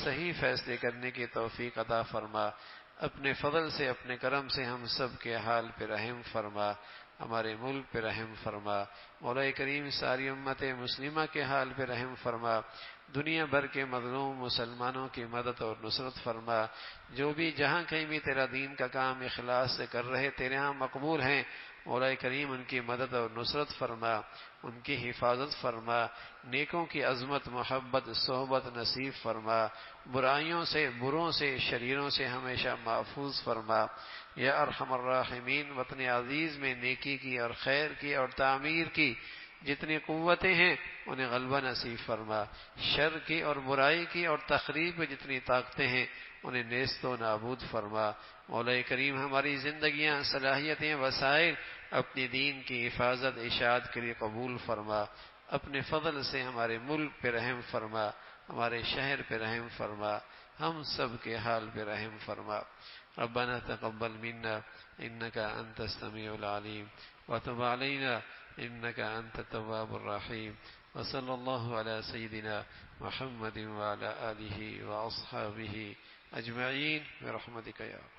A: صحیح فیصلے کرنے کی توفیق عطا فرما، اپنے فضل سے اپنے کرم سے ہم سب کے حال پہ رحم فرما، ہمارے ملک پہ رحم فرما، مولا کریم ساری امت مسلمہ کے حال پہ رحم فرما، دنیا بھر کے مظلوم مسلمانوں کی مدد اور نصرت فرما، جو بھی جہاں کہیں بھی تیرا دین کا کام اخلاص سے کر رہے تیرے ہاں مقبول ہیں، مولا کریم ان کی مدد اور نصرت فرما، ان کی حفاظت فرما، نیکوں کی عظمت محبت صحبت نصیب فرما، برائیوں سے بروں سے شریروں سے ہمیشہ محفوظ فرما۔ یا ارحم الراحمین وطن عزیز میں نیکی کی اور خیر کی اور تعمیر کی جتنی قوتیں ہیں انہیں غلبہ نصیب فرما، شر کی اور برائی کی اور تخریب کی جتنی طاقتیں ہیں انہیں نیست و نابود فرما۔ مولا کریم ہماری زندگیاں صلاحیتیں وسائل اپنی دین کی حفاظت اشاعت کے لیے قبول فرما، اپنے فضل سے ہمارے ملک پہ رحم فرما، ہمارے شہر پہ رحم فرما، ہم سب کے حال پہ رحم فرما۔ ربنا تقبل منا انك انت السميع العليم وتب علينا انك انت التواب الرحيم، وصلى الله على سيدنا محمد وعلى آله واصحابه اجمعين برحمتك يا